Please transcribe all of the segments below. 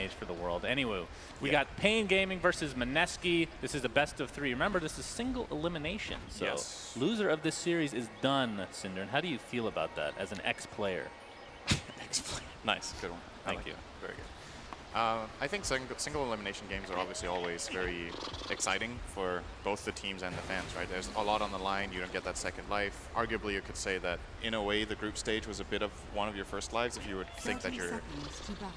mage for the world. Anyway, we got paiN Gaming versus Mineski. This is a best of 3. Remember, this is single elimination. So loser of this series is done, Cinder. And how do you feel about that as an ex-player? Ex-player. Nice, good one. Thank you. Very good. I think single elimination games are obviously always very exciting for both the teams and the fans, right? There's a lot on the line. You don't get that second life. Arguably, you could say that, in a way, the group stage was a bit of one of your first lives. If you would think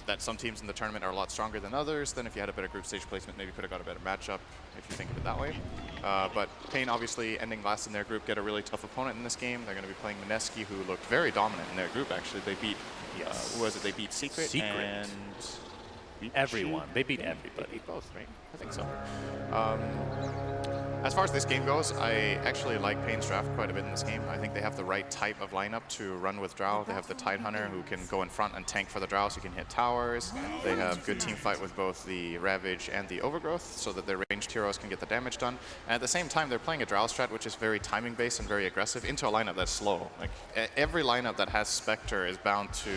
that some teams in the tournament are a lot stronger than others, then if you had a better group stage placement, maybe you could have got a better matchup, if you think of it that way. But paiN, obviously, ending last in their group, get a really tough opponent in this game. They're going to be playing Mineski, who looked very dominant in their group, actually. They beat, who was it? They beat Secret. And everyone. They beat everybody. They beat both, right? I think so. As far as this game goes, I actually like paiN's draft quite a bit in this game. I think they have the right type of lineup to run with Drow. They have the Tidehunter who can go in front and tank for the Drow so you can hit towers. They have good team fight with both the Ravage and the Overgrowth so that their ranged heroes can get the damage done. And at the same time, they're playing a Drow strat which is very timing based and very aggressive into a lineup that's slow. Like every lineup that has Spectre is bound to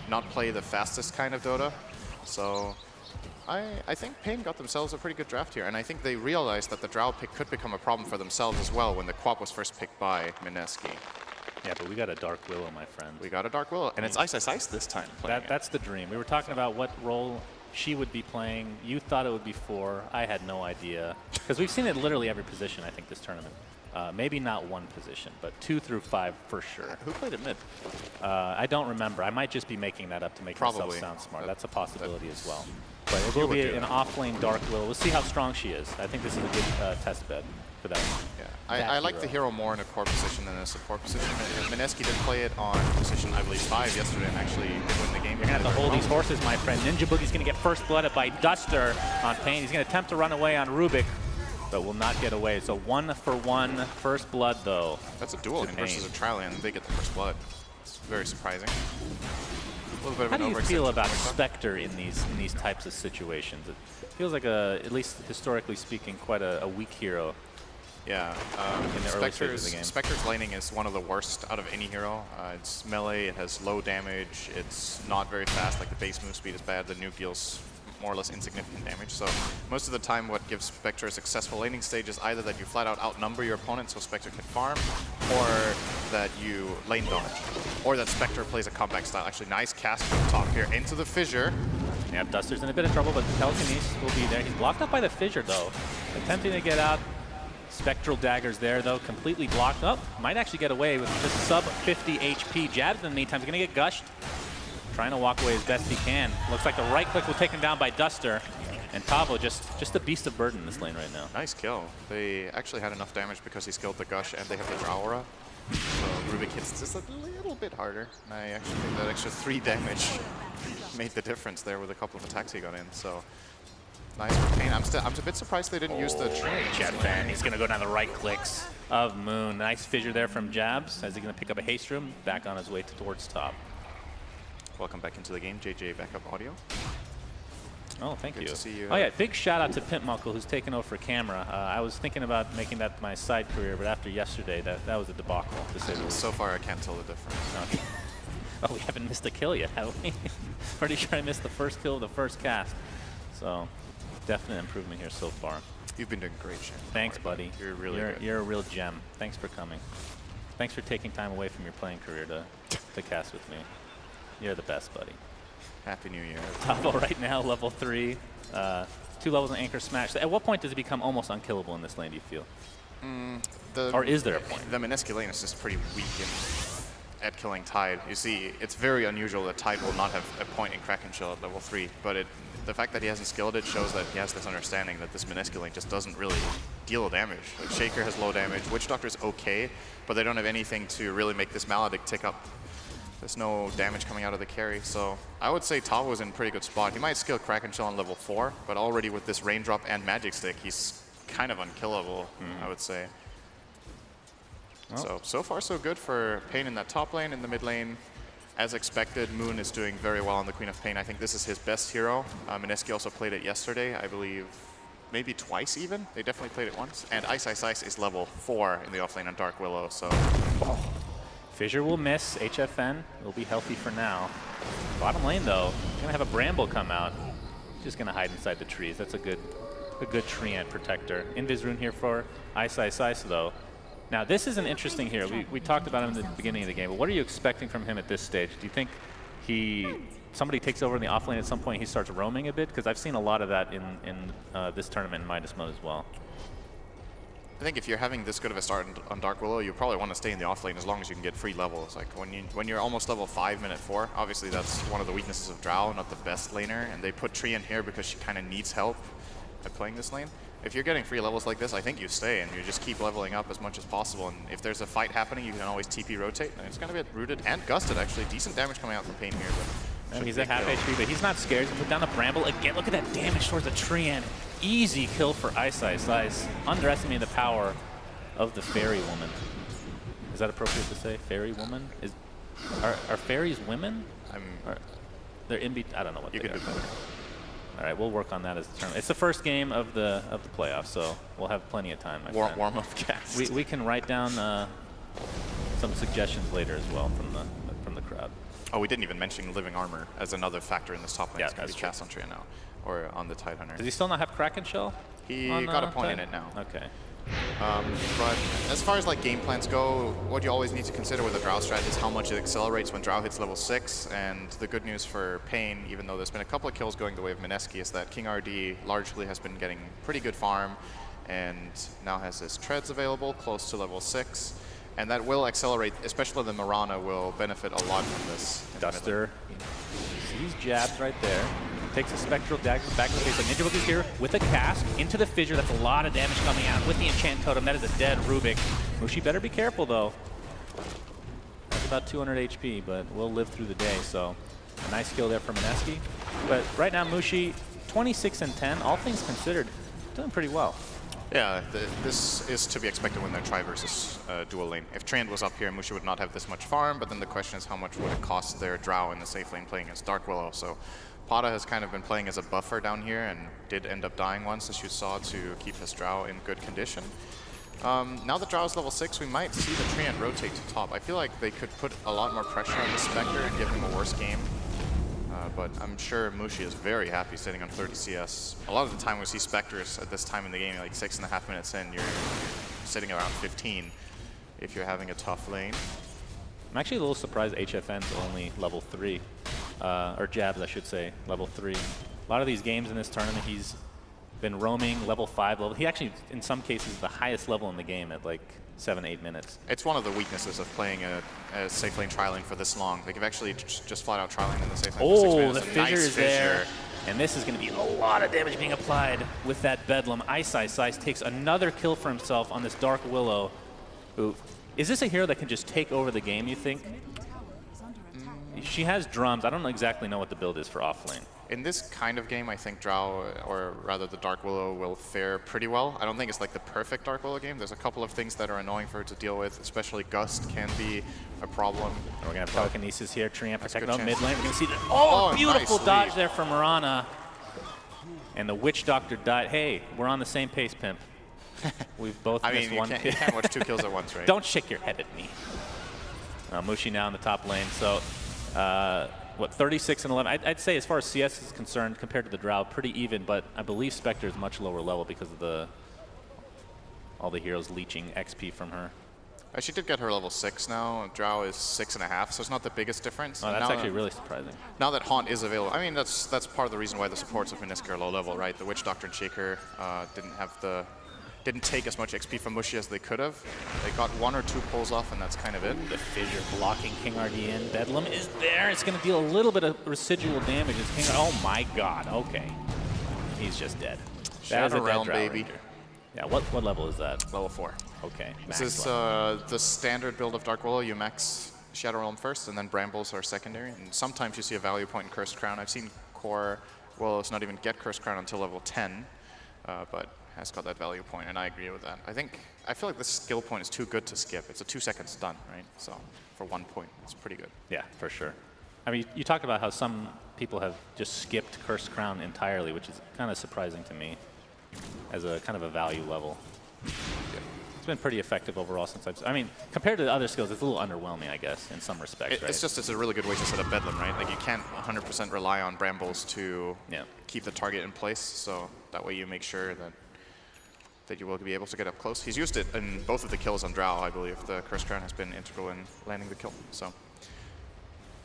not play the fastest kind of Dota. So I think paiN got themselves a pretty good draft here, and I think they realized that the Drow pick could become a problem for themselves as well when the Quap was first picked by Mineski. Yeah, but we got a Dark Willow, my friend. We got a Dark Willow, and it's Ice Ice Ice this time. That's the dream. We were talking about what role she would be playing. You thought it would be 4. I had no idea. Because we've seen it literally every position, I think, this tournament. Maybe not one position, but 2 through 5 for sure. Who played at mid? I don't remember. I might just be making that up to make myself sound smart. That's a possibility as well. But it will be an off-lane Dark Willow. We'll see how strong she is. I think this is a good test bed for that. Yeah, I like the hero more in a core position than a support position. Mineski did play it on position, I believe, 5 yesterday and actually did win the game. You're going to have to hold these horses, my friend. Ninja Boogie's going to get first blooded by Duster on paiN. He's going to attempt to run away on Rubik, but will not get away. So 1-for-1 first blood, though. That's a duel lane versus a tri lane, and they get the first blood. It's very surprising. How do you feel about Spectre in these types of situations? It feels like at least historically speaking, quite a weak hero. Yeah, Spectre's laning is one of the worst out of any hero. It's melee, it has low damage, it's not very fast, like the base move speed is bad, the nuke deals more or less insignificant damage. So most of the time what gives Spectre a successful laning stage is either that you flat out outnumber your opponent so Spectre can farm, or that you lane dodge, or that Spectre plays a comeback style. Actually, nice cast from top here into the fissure. Yeah, Duster's in a bit of trouble, but Telekinesis will be there. He's blocked up by the fissure though. Attempting to get out. Spectral daggers there though, completely blocked up. Might actually get away with just sub 50 HP. Jabs in the meantime is gonna get gushed. Trying to walk away as best he can. Looks like the right click will take him down by Duster. And Tavo just a beast of burden in this lane right now. Nice kill. They actually had enough damage because he skilled the Gush and they have the Drow Aura. So Rubik hits just a little bit harder. And I actually think that extra 3 damage made the difference there with a couple of attacks he got in. So nice for paiN. I'm a bit surprised they didn't use the Jet Fan. He's gonna go down the right clicks of Moon. Nice fissure there from Jabs. As he's gonna pick up a haste room, back on his way towards top. Welcome back into the game, JJ Backup Audio. Oh, thank you. To see you. Oh yeah, big shout out to Pimp Muckle who's taken over for camera. I was thinking about making that my side career, but after yesterday, that was a debacle to say the least. So far, I can't tell the difference. Okay. Oh, we haven't missed a kill yet, have we? Pretty sure I missed the first kill of the first cast. So, definite improvement here so far. You've been doing great, Shane. Thanks, buddy. You're really good. You're a real gem. Thanks for coming. Thanks for taking time away from your playing career to cast with me. You're the best, buddy. Happy New Year. Tavo right now, level 3. 2 levels in Anchor Smash. At what point does it become almost unkillable in this lane, do you feel? Or is there a point? The Mineski lane is just pretty weak at killing Tide. You see, it's very unusual that Tide will not have a point in Kraken Shell at level 3, but the fact that he hasn't skilled it shows that he has this understanding that this Mineski lane just doesn't really deal damage. Like Shaker has low damage, Witch Doctor's okay, but they don't have anything to really make this Maledict tick up. There's no damage coming out of the carry, so I would say Tavo's in a pretty good spot. He might skill Kraken Shell on level 4, but already with this Raindrop and Magic Stick, he's kind of unkillable, I would say. Well. So far so good for paiN in that top lane. In the mid lane, as expected, Moon is doing very well on the Queen of Pain. I think this is his best hero. Mineski also played it yesterday, I believe, maybe twice even. They definitely played it once. And Ice Ice Ice is level 4 in the offlane on Dark Willow, so... Fissure will miss. HFN will be healthy for now. Bottom lane, though, gonna have a Bramble come out. Just going to hide inside the trees. That's a good tree ant protector. Invis rune here for Ice though. Now this is an interesting here. We talked about him in the beginning of the game, but what are you expecting from him at this stage? Do you think somebody takes over in the offlane at some point, he starts roaming a bit? Because I've seen a lot of that in this tournament in Midas mode as well. I think if you're having this good of a start on Dark Willow, you probably want to stay in the offlane as long as you can get free levels. Like when you're almost level 5, minute 4, obviously that's one of the weaknesses of Drow, not the best laner, and they put Tree in here because she kind of needs help at playing this lane. If you're getting free levels like this, I think you stay and you just keep leveling up as much as possible. And if there's a fight happening, you can always TP rotate. And it's going to get rooted and gusted, actually. Decent damage coming out from paiN here. But he's at half HP, but he's not scared. He's put down a Bramble again. Look at that damage towards the tree end. Easy kill for Ice. Underestimating the power of the fairy woman. Is that appropriate to say? Fairy woman? Are fairies women? They're in between. I don't know what they are. All right, we'll work on that as the tournament. It's the first game of the playoffs, so we'll have plenty of time. Warm up cast. We can write down some suggestions later as well from the crowd. Oh, we didn't even mention living armor as another factor in this top lane. Yeah, it's going to be cast on Tria now, or on the Tidehunter. Does he still not have Kraken Shell? He got a point in it now. Okay. But as far as like game plans go, what you always need to consider with a Drow strat is how much it accelerates when Drow hits level 6. And the good news for paiN, even though there's been a couple of kills going the way of Mineski, is that King RD largely has been getting pretty good farm and now has his treads available close to level 6. And that will accelerate, especially the Mirana will benefit a lot from this. Duster sees jabs right there. Takes a Spectral Dagger back in the face. Ninja Book is here with a cast into the Fissure. That's a lot of damage coming out with the Enchant Totem. That is a dead Rubik. Mushi better be careful, though. That's about 200 HP, but we'll live through the day, so a nice kill there from Mineski. But right now, Mushi, 26 and 10, all things considered, doing pretty well. Yeah, this is to be expected when they're Tri versus dual lane. If Trand was up here, Mushi would not have this much farm, but then the question is how much would it cost their Drow in the safe lane playing as Dark Willow. So paiN has kind of been playing as a buffer down here and did end up dying once, as you saw, to keep his Drow in good condition. Now that Drow is level 6, we might see the Treant rotate to top. I feel like they could put a lot more pressure on the Spectre and give him a worse game. But I'm sure Mushi is very happy sitting on 30 CS. A lot of the time we see Spectres at this time in the game, like 6.5 minutes in, you're sitting around 15 if you're having a tough lane. I'm actually a little surprised HFN's only level 3. Or Jabs, I should say, level 3. A lot of these games in this tournament, he's been roaming level 5 level. He actually, in some cases, the highest level in the game at like 7-8 minutes. It's one of the weaknesses of playing a safe lane trialing for this long. Like, you've actually just flat out trialing in the safe lane for 6 minutes. The Fissure is there. And this is going to be a lot of damage being applied with that Bedlam. Ice takes another kill for himself on this Dark Willow. Who, is this a hero that can just take over the game, you think? She has drums. I don't exactly know what the build is for offlane. In this kind of game, I think Drow, or rather the Dark Willow, will fare pretty well. I don't think it's like the perfect Dark Willow game. There's a couple of things that are annoying for her to deal with, especially Gust can be a problem. We're going to have Telekinesis here, Treant protecting up mid lane. We're going to see that. Oh, beautiful nice dodge lead there from Mirana. And the Witch Doctor died. Hey, we're on the same pace, Pimp. We've both missed one kill. You can't watch 2 kills at once, right? Don't shake your head at me. Mushi now in the top lane. So, what, 36 and 11? I'd say as far as CS is concerned, compared to the Drow, pretty even, but I believe Spectre is much lower level because of all the heroes leeching XP from her. She did get her level 6 now. Drow is 6.5, so it's not the biggest difference. Oh, that's actually really surprising. Now that Haunt is available, I mean, that's part of the reason why the supports of Mineski are low level, right? The Witch Doctor and Shaker didn't take as much XP from Mushi as they could have. They got 1 or 2 pulls off, and that's kind of it. The Fissure blocking King RD in. Bedlam is there. It's going to deal a little bit of residual damage. It's King. Oh my God. Okay, he's just dead. Shadow Realm, baby. Ranger. Yeah. What level is that? Level 4. Okay. This is the standard build of Dark Willow. You max Shadow Realm first, and then Brambles are secondary. And sometimes you see a value point in Cursed Crown. I've seen core Willows not even get Cursed Crown until level 10, but has got that value point, and I agree with that. I feel like this skill point is too good to skip. It's a 2-second stun, right? So for 1 point, it's pretty good. Yeah, for sure. I mean, you talked about how some people have just skipped Cursed Crown entirely, which is kind of surprising to me as a kind of a value level. Yeah. It's been pretty effective overall since I mean, compared to the other skills, it's a little underwhelming, I guess, in some respects, right? It's a really good way to set up Bedlam, right? Like, you can't 100% rely on Brambles to keep the target in place, so that way you make sure that you will be able to get up close. He's used it in both of the kills on Drow, I believe. The Curse Crown has been integral in landing the kill, so.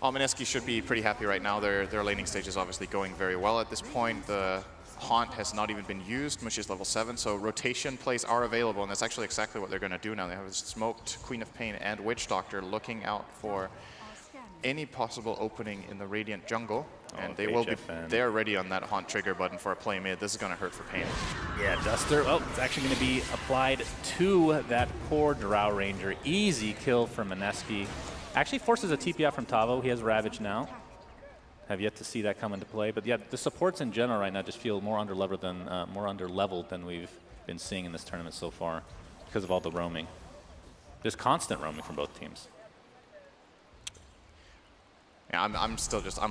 Mineski should be pretty happy right now. Their laning stage is obviously going very well at this point. The Haunt has not even been used. Mushi is level 7, so rotation plays are available, and that's actually exactly what they're going to do now. They have a smoked Queen of Pain and Witch Doctor looking out for any possible opening in the Radiant jungle, and they will be there ready on that Haunt trigger button for a play mid. This is going to hurt for paiN. Yeah, Duster, it's actually going to be applied to that poor Drow Ranger. Easy kill for Mineski. Actually forces a TP out from Tavo. He has Ravage now. Have yet to see that come into play, but yeah, the supports in general right now just feel more underleveled than we've been seeing in this tournament so far because of all the roaming. There's constant roaming from both teams. Yeah, I'm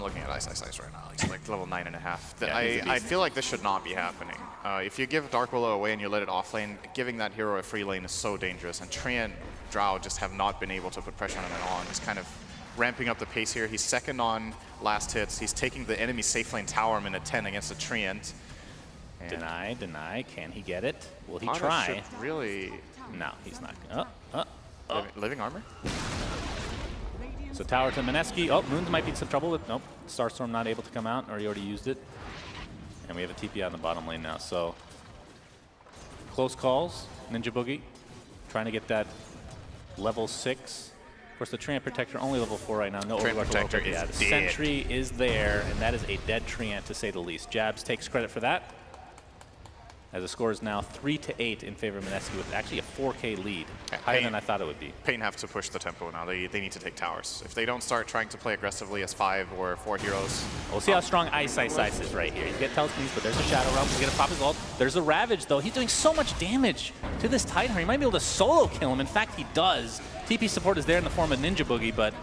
looking at Ice right now. It's like level 9.5. Yeah, I feel like this should not be happening. If you give Dark Willow away and you let it off lane, giving that hero a free lane is so dangerous, and Treant Drow just have not been able to put pressure on him at all, and he's kind of ramping up the pace here. He's second on last hits. He's taking the enemy safe lane tower minute 10 against a Treant. Deny. Can he get it? Will he try? Really? No, he's not. Living armor? So tower to Mineski. Oh, Moons might be in some trouble with. Nope. Starstorm not able to come out, or he already used it. And we have a TP out in the bottom lane now. So close calls. Ninja Boogie trying to get that level 6. Of course, the Treant Protector only level 4 right now. No Treant Protector is dead. The Sentry is there, and that is a dead Treant to say the least. Jabs takes credit for that, as the score is now 3-8 in favor of Mineski with actually a 4K lead, higher than I thought it would be. paiN have to push the tempo now. They need to take towers. If they don't start trying to play aggressively as 5 or 4 heroes. We'll see how strong Ice is right here. You get telekinesis, but there's a Shadow Realm. He's going to pop his ult. There's a Ravage, though. He's doing so much damage to this Titan. He might be able to solo kill him. In fact, he does. TP support is there in the form of Ninja Boogie, but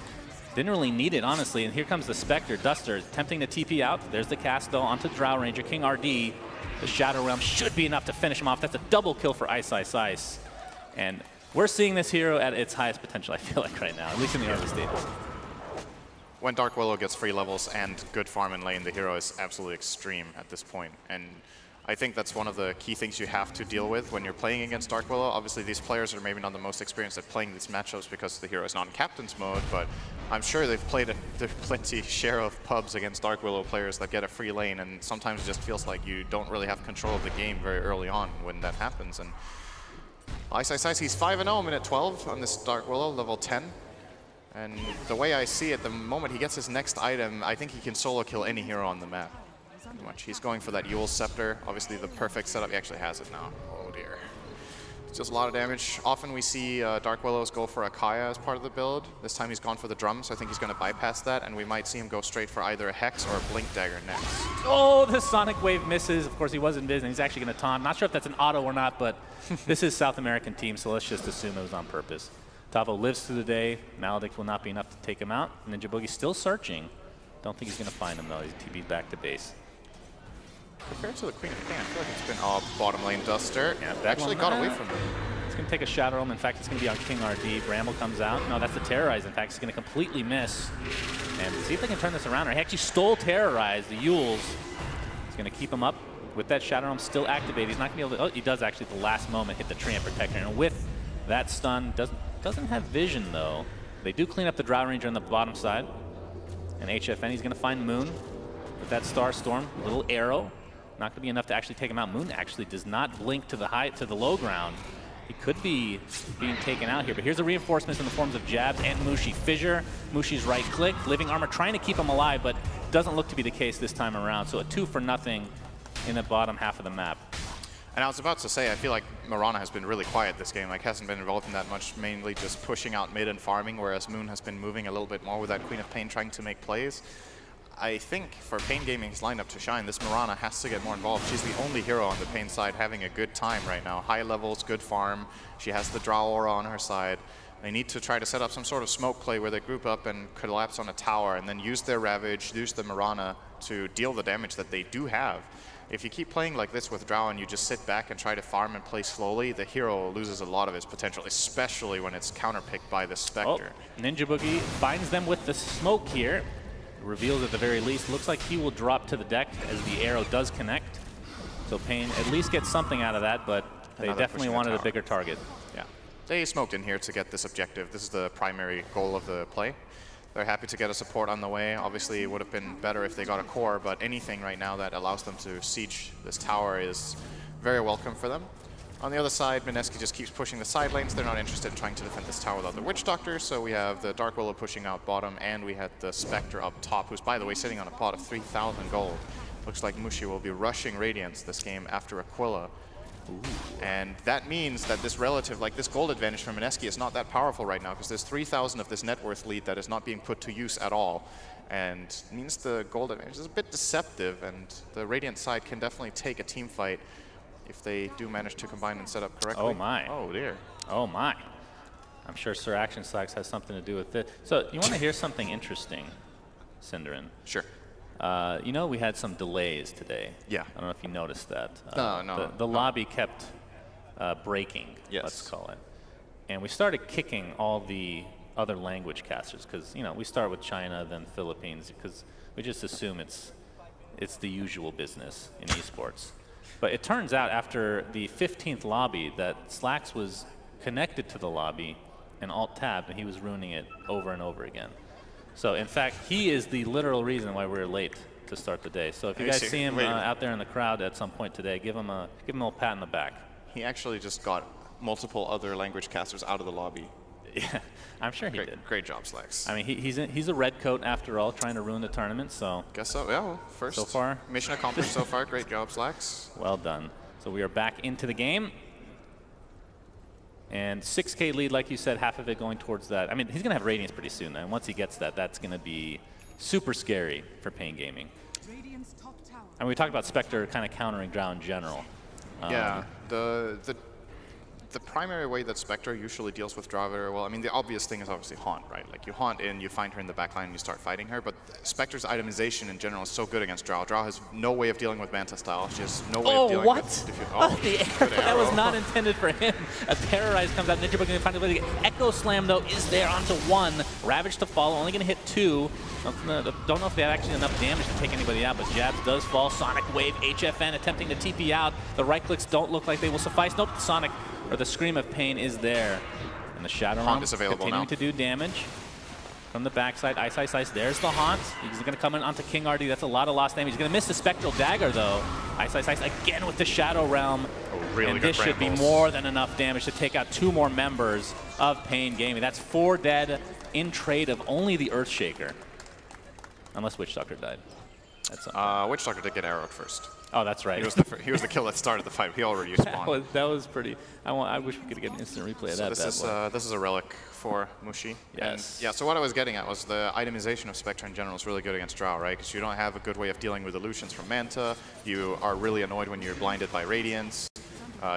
didn't really need it, honestly. And here comes the Spectre. Duster attempting to TP out. There's the cast, though, onto Drow Ranger. King RD. The Shadow Realm should be enough to finish him off. That's a double kill for Ice. And we're seeing this hero at its highest potential, I feel like, right now, at least in the early stages. When Dark Willow gets free levels and good farm in lane, the hero is absolutely extreme at this point. And I think that's one of the key things you have to deal with when you're playing against Dark Willow. Obviously, these players are maybe not the most experienced at playing these matchups because the hero is not in captain's mode, but I'm sure they've played there's plenty share of pubs against Dark Willow players that get a free lane, and sometimes it just feels like you don't really have control of the game very early on when that happens. And Ice, he's 5-0 minute 12 on this Dark Willow, level 10. And the way I see it, the moment he gets his next item, I think he can solo kill any hero on the map. Pretty much. He's going for that Yule's Scepter. Obviously the perfect setup. He actually has it now. Oh dear. It's just a lot of damage. Often we see Dark Willows go for a Kaya as part of the build. This time he's gone for the drums. I think he's going to bypass that, and we might see him go straight for either a Hex or a Blink Dagger next. Oh, the Sonic Wave misses. Of course, he was in business. He's actually going to taunt. Not sure if that's an auto or not, but this is South American team, so let's just assume it was on purpose. Tavo lives through the day. Maledict will not be enough to take him out. Ninja Boogie's still searching. Don't think he's going to find him, though. He's TP'd back to base. Compared to the Queen of Pain, I feel like it's been bottom lane Duster. Yeah, actually got away from him. It's going to take a Shadow Realm. In fact, it's going to be on King RD. Bramble comes out. No, that's the Terrorize. In fact, he's going to completely miss. And see if they can turn this around. He actually stole Terrorize, the Yules. He's going to keep him up with that Shadow Realm still activated. He's not going to be able to... Oh, he does actually at the last moment hit the Treant Protector. And with that stun, doesn't have vision, though. They do clean up the Drow Ranger on the bottom side. And HFN, he's going to find Moon with that Starstorm. Little arrow. Not going to be enough to actually take him out. Moon actually does not blink to the low ground. He could be being taken out here, but here's the reinforcements in the forms of Jabs and Mushi. Fissure, Mushi's right click, Living Armor trying to keep him alive, but doesn't look to be the case this time around. So a 2-for-0 in the bottom half of the map. And I was about to say, I feel like Mirana has been really quiet this game. Like, hasn't been involved in that much, mainly just pushing out mid and farming, whereas Moon has been moving a little bit more with that Queen of Pain trying to make plays. I think for paiN Gaming's lineup to shine, this Mirana has to get more involved. She's the only hero on the paiN side having a good time right now. High levels, good farm. She has the Drow Aura on her side. They need to try to set up some sort of smoke play where they group up and collapse on a tower and then use their Ravage, use the Mirana to deal the damage that they do have. If you keep playing like this with Drow and you just sit back and try to farm and play slowly, the hero loses a lot of its potential, especially when it's counterpicked by the Spectre. Oh, Ninja Boogie finds them with the smoke here. Reveals at the very least. Looks like he will drop to the deck as the arrow does connect. So paiN at least gets something out of that, but they definitely wanted a bigger target. Yeah. They smoked in here to get this objective. This is the primary goal of the play. They're happy to get a support on the way. Obviously, it would have been better if they got a core, but anything right now that allows them to siege this tower is very welcome for them. On the other side, Mineski just keeps pushing the side lanes. They're not interested in trying to defend this tower without the Witch Doctor, so we have the Dark Willow pushing out bottom, and we had the Spectre up top, who's, by the way, sitting on a pot of 3,000 gold. Looks like Mushi will be rushing Radiance this game after Aquila. Ooh. And that means that this relative, like this gold advantage from Mineski is not that powerful right now, because there's 3,000 of this net worth lead that is not being put to use at all. And means the gold advantage is a bit deceptive, and the Radiant side can definitely take a team fight if they do manage to combine and set up correctly. Oh my. Oh dear. Oh my. I'm sure Sir Action Slacks has something to do with it. So you want to hear something interesting, Cinderin? Sure. You know, we had some delays today. Yeah. I don't know if you noticed that. No. The lobby kept breaking, yes, let's call it. And we started kicking all the other language casters because, you know, we start with China, then Philippines, because we just assume it's the usual business in esports. But it turns out after the 15th lobby that Slacks was connected to the lobby and alt-tabbed, and he was ruining it over and over again. So, in fact, he is the literal reason why we're late to start the day. So if you guys see him out there in the crowd at some point today, give him a little pat on the back. He actually just got multiple other language casters out of the lobby. Yeah, I'm sure he did. Great job, Slacks. I mean, he's a red coat after all, trying to ruin the tournament. So guess so. Yeah, well, first so far mission accomplished so far. Great job, Slacks. Well done. So we are back into the game. And 6K lead, like you said, half of it going towards that. I mean, he's going to have Radiance pretty soon, and once he gets that, that's going to be super scary for paiN Gaming. And we talked about Spectre kind of countering Drow in general. Yeah, the primary way that Spectre usually deals with Drow very well, I mean, the obvious thing is obviously Haunt, right? Like, you Haunt in, you find her in the backline, and you start fighting her, but Spectre's itemization in general is so good against Drow. Drow has no way of dealing with Manta style. She has no way of dealing with... Oh, the arrow. That was not intended for him. A Terrorize comes out. Ninja Boogie going to find a way to get... Echo Slam, though, is there onto one. Ravage to follow, only going to hit two. Don't know if they had actually enough damage to take anybody out, but Jabs does fall. Sonic Wave, HFN attempting to TP out. The right clicks don't look like they will suffice. Nope, Sonic... or the Scream of paiN is there. And the Shadow Realm is continuing to do damage from the backside. Ice, Ice, Ice. There's the Haunt. He's going to come in onto King RD. That's a lot of lost damage. He's going to miss the Spectral Dagger, though. Ice, Ice, Ice again with the Shadow Realm. Really and this should be more than enough damage to take out two more members of paiN Gaming. That's 4 dead in trade of only the Earthshaker. Unless Witch Doctor died. That's Witch Doctor did get arrowed first. Oh, that's right. He was the kill that started the fight. He already spawned. that was pretty. I wish we could get an instant replay of that. This is a relic for Mushi. Yes. And yeah. So what I was getting at was the itemization of Spectre in general is really good against Drow, right? Because you don't have a good way of dealing with illusions from Manta. You are really annoyed when you're blinded by Radiance.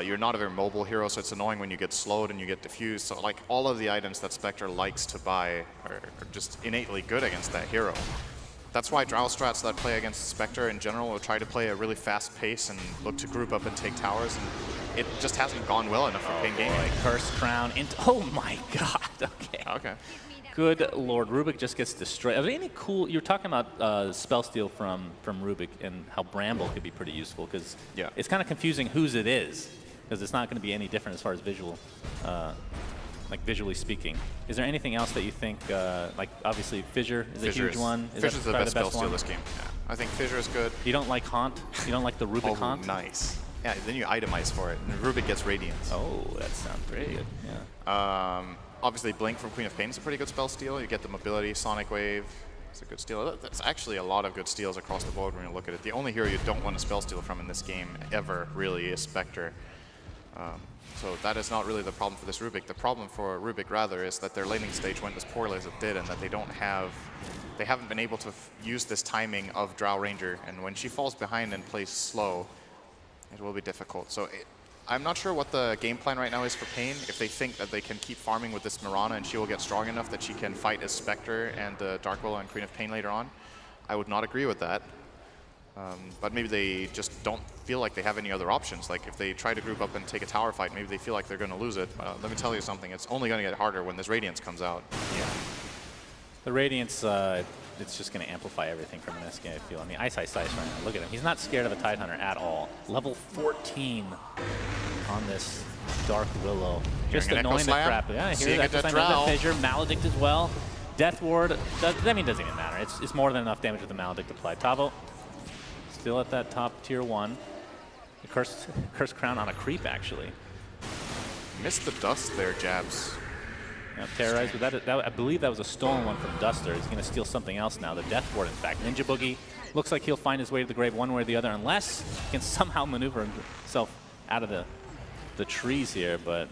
You're not a very mobile hero, so it's annoying when you get slowed and you get diffused. So like all of the items that Spectre likes to buy are just innately good against that hero. That's why Drow strats that play against Spectre in general will try to play a really fast pace and look to group up and take towers, and it just hasn't gone well enough for paiN Gaming. Curse Crown into... Oh my god, okay. Okay. Good lord, Rubik just gets destroyed. Are there any cool... You were talking about spell steal from Rubik and how Bramble could be pretty useful, because it's kind of confusing whose it is, because it's not going to be any different as far as visual... like visually speaking. Is there anything else that you think, like obviously Fissure is a huge one? Fissure's the best spell steal this game. Yeah. I think Fissure is good. You don't like Haunt? You don't like the Rubik Haunt? Nice. Yeah, then you itemize for it, and Rubik gets Radiance. Oh, that sounds pretty good. Yeah. Obviously Blink from Queen of Pain is a pretty good spell steal. You get the mobility, Sonic Wave. It's a good steal. That's actually a lot of good steals across the board when you look at it. The only hero you don't want to spell steal from in this game ever really is Spectre. So that is not really the problem for this Rubik. The problem for Rubik, rather, is that their laning stage went as poorly as it did, and that they haven't been able to use this timing of Drow Ranger. And when she falls behind and plays slow, it will be difficult. So I'm not sure what the game plan right now is for paiN. If they think that they can keep farming with this Mirana and she will get strong enough that she can fight as Spectre and Dark Willow and Queen of Pain later on, I would not agree with that. But maybe they just don't feel like they have any other options. Like if they try to group up and take a tower fight, maybe they feel like they're going to lose it. Let me tell you something, it's only going to get harder when this Radiance comes out. Yeah. The Radiance, it's just going to amplify everything from Mineski, I feel. I mean, Ice right now. Look at him. He's not scared of a Tidehunter at all. Level 14 on this Dark Willow. Just annoying the crap. Yeah, here's that fissure. Maledict as well. Death Ward, I mean, doesn't even matter. It's more than enough damage with the Maledict applied. Tavo, still at that top tier 1. The Cursed Crown on a creep, actually. Missed the dust there, Jabs. Yeah, terrorized with that. I believe that was a stolen one from Duster. He's going to steal something else now. The Death Ward, in fact. Ninja Boogie looks like he'll find his way to the grave one way or the other, unless he can somehow maneuver himself out of the trees here, but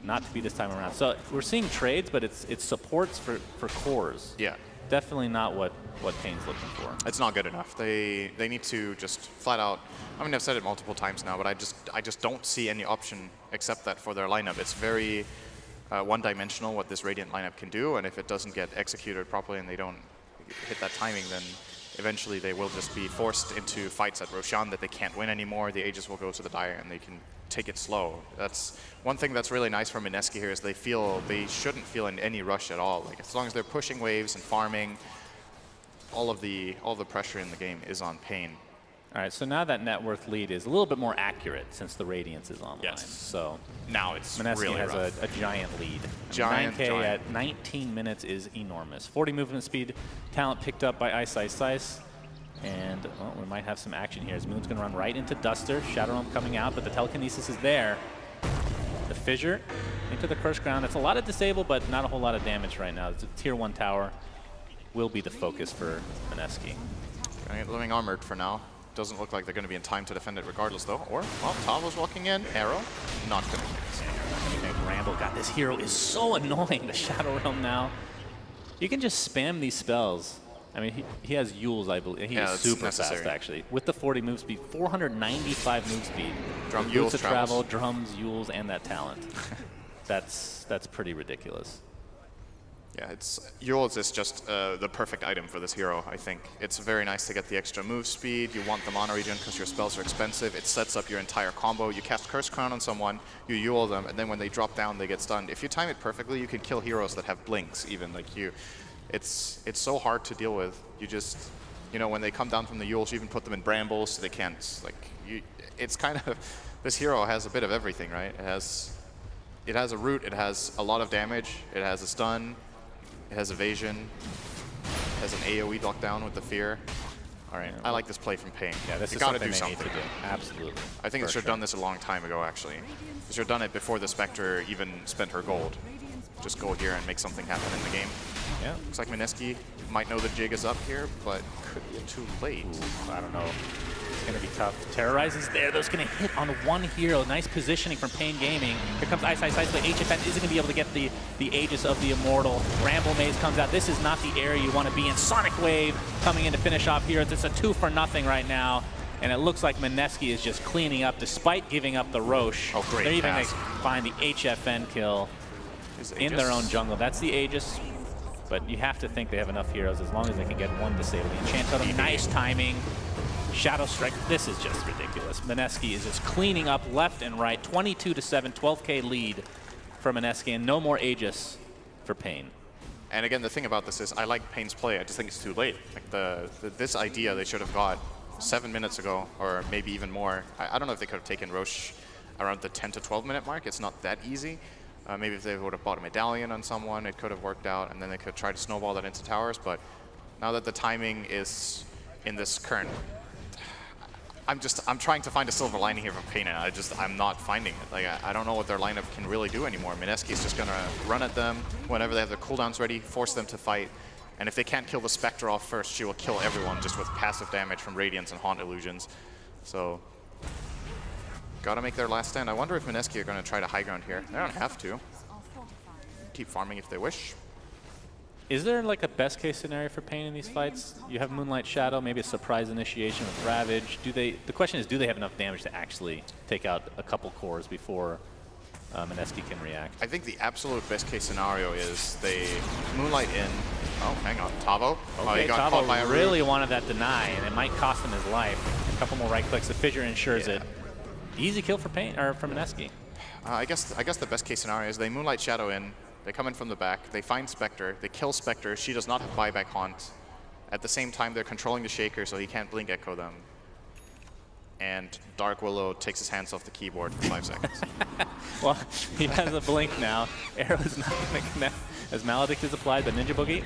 not to be this time around. So we're seeing trades, but it's supports for cores. Yeah. Definitely not what paiN's looking for. It's not good enough. They need to just flat out. I mean, I've said it multiple times now, but I just don't see any option except that for their lineup. It's very one-dimensional what this Radiant lineup can do, and if it doesn't get executed properly and they don't hit that timing, then eventually they will just be forced into fights at Roshan that they can't win anymore. The Aegis will go to the Dire and they can take it slow. That's one thing that's really nice from Mineski here is they shouldn't feel in any rush at all. Like as long as they're pushing waves and farming, all of the pressure in the game is on paiN. All right, so now that net worth lead is a little bit more accurate since the Radiance is online. Yes. So now it's Mineski really has rough. a giant lead. 9K Giant. at 19 minutes is enormous. 40 movement speed, talent picked up by Ice. And well, we might have some action here as Moon's going to run right into Duster. Shadow Realm coming out, but the telekinesis is there. The fissure into the Cursed Ground. It's a lot of disable, but not a whole lot of damage right now. It's a tier 1 tower. Will be the focus for Mineski. Living armored for now. Doesn't look like they're going to be in time to defend it regardless, though. Or, well, Tavo's walking in. Arrow, not going to hit. Ramble, God, this hero is so annoying, the Shadow Realm now. You can just spam these spells. I mean, he has Yules, I believe. He is super fast, actually. With the 40 move speed, 495 move speed. Drum, Yules, to travel, drums, Yules, and that talent. That's pretty ridiculous. Yeah, Yules is just the perfect item for this hero, I think. It's very nice to get the extra move speed. You want the mana regen because your spells are expensive. It sets up your entire combo. You cast Cursed Crown on someone, you Yule them, and then when they drop down, they get stunned. If you time it perfectly, you can kill heroes that have blinks, even like you. It's so hard to deal with. You just, you know, when they come down from the Yules, you even put them in brambles, so they can't, like, it's kind of, this hero has a bit of everything, right? It has a root, it has a lot of damage, it has a stun, it has evasion, it has an AoE knockdown with the fear. All right, I like this play from paiN. Yeah, this is gotta something do they something. need to do. Absolutely. I think they should have done this a long time ago, actually. They should have done it before the Spectre even spent her gold. Just go here and make something happen in the game. Yeah. Looks like Mineski might know the jig is up here, but could be too late. Ooh, I don't know. It's going to be tough. Terrorize is there. That's going to hit on one hero. Nice positioning from paiN Gaming. Here comes Ice. But HFN isn't going to be able to get the Aegis of the Immortal. Ramble Maze comes out. This is not the area you want to be in. Sonic Wave coming in to finish off here. It's a 2-for-0 right now. And it looks like Mineski is just cleaning up despite giving up the Roche. Oh, great. They're even going to find the HFN kill in their own jungle. That's the Aegis. But you have to think they have enough heroes as long as they can get one disabled. Enchant Totem, nice timing. Shadow Strike, this is just ridiculous. Mineski is just cleaning up left and right. 22-7, 12K lead for Mineski, and no more Aegis for paiN. And again, the thing about this is I like paiN's play. I just think it's too late. Like this idea they should have got 7 minutes ago, or maybe even more. I don't know if they could have taken Roche around the 10 to 12 minute mark. It's not that easy. Maybe if they would have bought a medallion on someone, it could have worked out, and then they could try to snowball that into towers. But now that the timing is in this current, I'm trying to find a silver lining here from paiN, and I'm not finding it. Like I don't know what their lineup can really do anymore. Mineski is just gonna run at them whenever they have their cooldowns ready, force them to fight, and if they can't kill the Spectre off first, she will kill everyone just with passive damage from Radiance and Haunt Illusions. So. Gotta make their last stand. I wonder if Mineski are gonna try to high ground here. They don't have to. Keep farming if they wish. Is there like a best case scenario for paiN in these fights? You have Moonlight Shadow, maybe a surprise initiation with Ravage. The question is, do they have enough damage to actually take out a couple cores before Mineski can react. I think the absolute best case scenario is they moonlight in. Oh, hang on, Tavo. Okay, Oh, he got caught by a really wanted that deny, and it might cost him his life. A couple more right clicks, the fissure ensures it. Easy kill for paiN, or for Mineski. I guess the best case scenario is they moonlight shadow in. They come in from the back. They find Spectre. They kill Spectre. She does not have buyback haunt. At the same time, they're controlling the Shaker, so he can't blink echo them. And Dark Willow takes his hands off the keyboard for 5 seconds. Well, he has a blink now. Arrow's not going to connect as Maledict is applied, but Ninja Boogie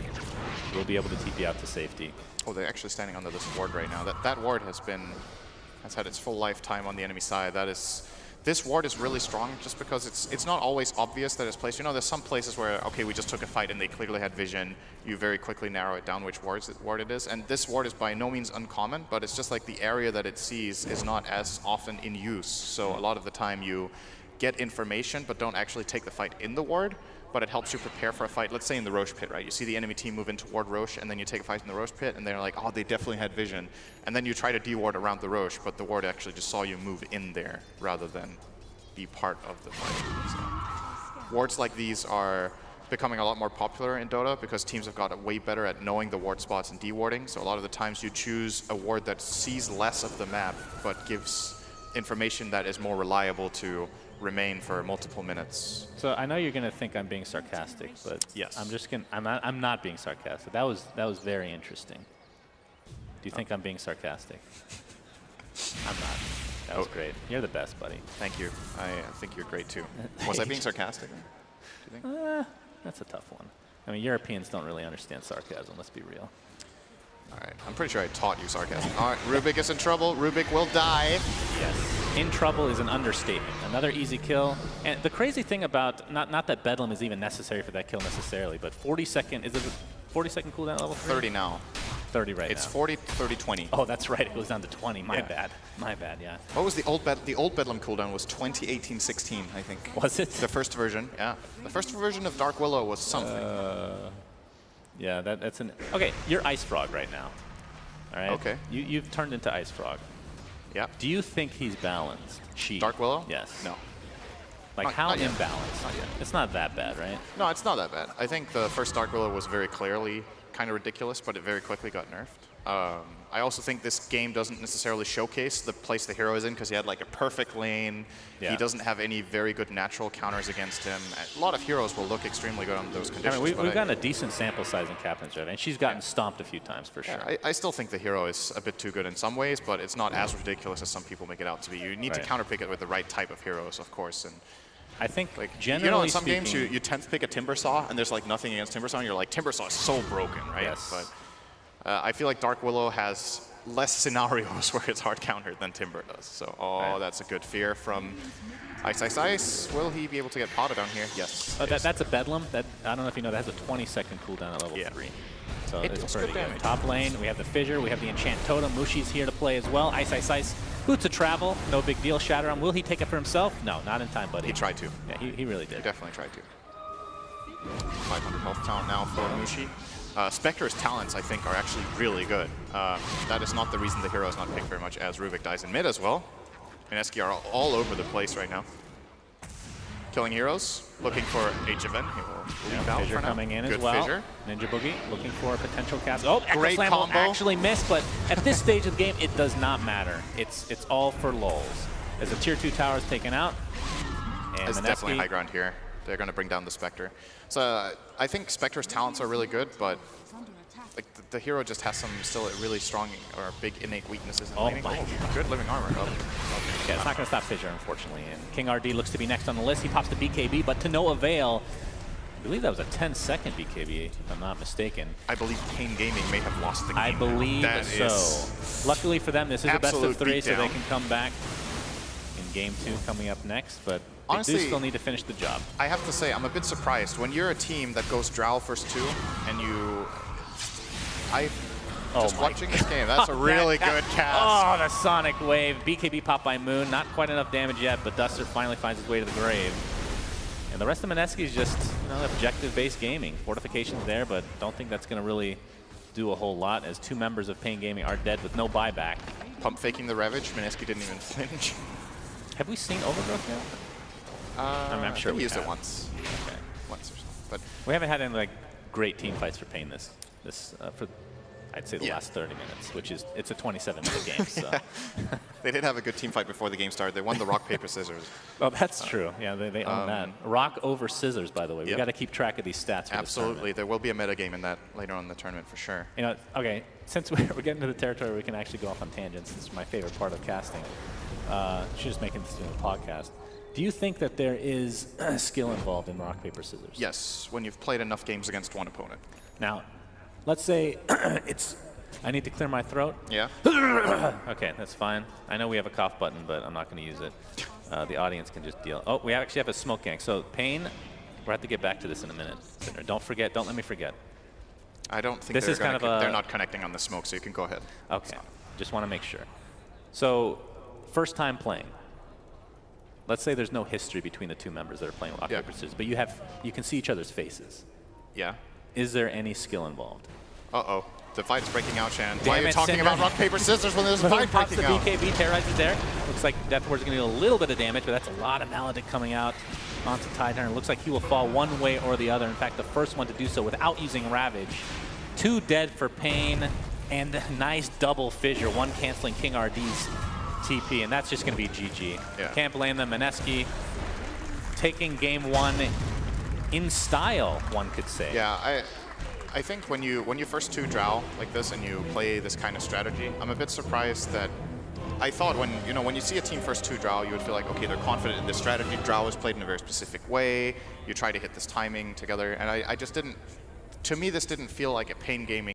will be able to TP out to safety. Oh, they're actually standing under this ward right now. That ward has had its full lifetime on the enemy side. This ward is really strong just because it's not always obvious that it's placed. You know, there's some places where, okay, we just took a fight and they clearly had vision. You very quickly narrow it down which ward it is. And this ward is by no means uncommon, but it's just like the area that it sees is not as often in use. So a lot of the time you get information but don't actually take the fight in the ward, but it helps you prepare for a fight. Let's say in the Roche pit, right? You see the enemy team move in toward Roche, and then you take a fight in the Roche pit, and they're like, oh, they definitely had vision. And then you try to de-ward around the Roche, but the ward actually just saw you move in there rather than be part of the fight. So, wards like these are becoming a lot more popular in Dota because teams have got way better at knowing the ward spots and de-warding. So a lot of the times you choose a ward that sees less of the map, but gives information that is more reliable to remain for multiple minutes. So I know you're going to think I'm being sarcastic, but yes, I'm not being sarcastic. That was very interesting. Do you think I'm being sarcastic? I'm not. That was great. You're the best, buddy. Thank you. I think you're great too. Was I being sarcastic? Do you think? That's a tough one. I mean, Europeans don't really understand sarcasm. Let's be real. All right. I'm pretty sure I taught you sarcasm. All right. Rubik is in trouble. Rubik will die. Yes. In trouble is an understatement. Another easy kill. And the crazy thing about, not that Bedlam is even necessary for that kill necessarily, but 40-second, is it a 40-second cooldown level 3? 30 now. 30 right it's now. 40, 30, 20. Oh, that's right. It goes down to 20. My bad. My bad, yeah. What was the old Bedlam cooldown was 2018-16, I think. Was it? The first version, yeah. The first version of Dark Willow was something. Yeah, that's an... Okay, you're Ice Frog right now. All right? Okay. You've turned into Ice Frog. Yeah. Do you think he's balanced? Dark Willow? Yes. No. Like, how not yet. imbalanced? Not yet. It's not that bad, right? No, it's not that bad. I think the first Dark Willow was very clearly kind of ridiculous, but it very quickly got nerfed. I also think this game doesn't necessarily showcase the place the hero is in because he had like a perfect lane. Yeah. He doesn't have any very good natural counters against him. A lot of heroes will look extremely good on those conditions. I mean, we've gotten a decent sample size in Captain's Drive, and she's gotten stomped a few times for sure. I still think the hero is a bit too good in some ways, but it's not as ridiculous as some people make it out to be. You need to counterpick it with the right type of heroes, of course. And I think, like, generally you know, in some speaking, games you 10th pick a Timbersaw, and there's like nothing against Timbersaw, and you're like, Timbersaw is so broken, right? Yes. But I feel like Dark Willow has less scenarios where it's hard countered than Timber does. So, that's a good fear from Ice Ice Ice. Will he be able to get potted down here? Yes. That's a Bedlam. I don't know if you know, that has a 20-second cooldown at level 3. So it's pretty good. Top lane, we have the Fissure, we have the Enchant Totem. Mushi's here to play as well. Ice Ice Ice, boots of travel, no big deal. Shatter on. Will he take it for himself? No, not in time, buddy. He tried to. Yeah, he really did. He definitely tried to. 500 health talent now for Mushi. Spectre's talents, I think, are actually really good. That is not the reason the hero is not picked very much, as Rubik dies in mid as well. Mineski are all over the place right now. Killing heroes, looking for HFN. He will leave out Fissure for now. coming in good as well. Fissure. Ninja Boogie looking for a potential cast. Oh, great Slam combo. Will actually missed, but at this stage of the game, it does not matter. It's all for lulz. As the tier 2 tower is taken out, and it's Mineski, definitely high ground here. They're going to bring down the Spectre. So I think Spectre's talents are really good, but like the hero just has some still really strong or big innate weaknesses in laning. My God. Good living armor. Yeah, it's not going to stop Fissure, unfortunately. And King RD looks to be next on the list. He pops the BKB, but to no avail. I believe that was a 10-second BKB, if I'm not mistaken. I believe paiN Gaming may have lost the game. I believe so. Luckily for them, this is a best of 3, so they can come back in game 2 coming up next. But honestly, they do still need to finish the job. I have to say, I'm a bit surprised. When you're a team that goes Drow first 2, and you... Just watching this game, that's a really good cast. Oh, the Sonic Wave. BKB popped by Moon. Not quite enough damage yet, but Duster finally finds his way to the grave. And the rest of Mineski is just, objective-based gaming. Fortification's there, but don't think that's going to really do a whole lot, as 2 members of paiN Gaming are dead with no buyback. Pump faking the Ravage. Mineski didn't even flinch. Have we seen Overgrowth yet? I'm sure we used have. it once. Okay. Once or so. But We haven't had any like great team fights for paiN for I'd say the last 30 minutes, which is it's a 27-minute game. So. they did have a good team fight before the game started. They won the rock paper scissors. Oh, that's true. Yeah, they own that. Rock over scissors, by the way. We got to keep track of these stats. For Absolutely, there will be a meta game in that later on in the tournament for sure. You know, okay. Since we're getting to the territory where we can actually go off on tangents, this is my favorite part of casting. She's just making this into a podcast. Do you think that there is skill involved in rock paper scissors? Yes, when you've played enough games against one opponent. Now, let's say it's. I need to clear my throat. Yeah. Okay, that's fine. I know we have a cough button, but I'm not going to use it. The audience can just deal. Oh, we actually have a smoke gang. So paiN, we'll have to get back to this in a minute. Don't forget. Don't let me forget. I don't think this is kind of they're not connecting on the smoke, so you can go ahead. Okay. Just want to make sure. So, first time playing. Let's say there's no history between the two members that are playing rock paper scissors, but you can see each other's faces. Yeah. Is there any skill involved? Uh-oh. The fight's breaking out, Shan. Damn Why are you talking about rock, paper, scissors when there's a fight Pops breaking the out? BKB, terrorizes there. Looks like Death Ward's going to do a little bit of damage, but that's a lot of Maledict coming out onto Tidehunter. Looks like he will fall one way or the other. In fact, the first one to do so without using Ravage. 2 dead for paiN, and a nice double fissure. One canceling King RD's TP, and that's just going to be GG. Yeah. Can't blame them. Mineski taking game 1 in style, one could say. Yeah, I think when you first 2 drow like this and you play this kind of strategy, I'm a bit surprised that I thought when you see a team first 2 drow, you would feel like, okay, they're confident in this strategy. Drow is played in a very specific way. You try to hit this timing together, and I just didn't. To me, this didn't feel like a paiN gaming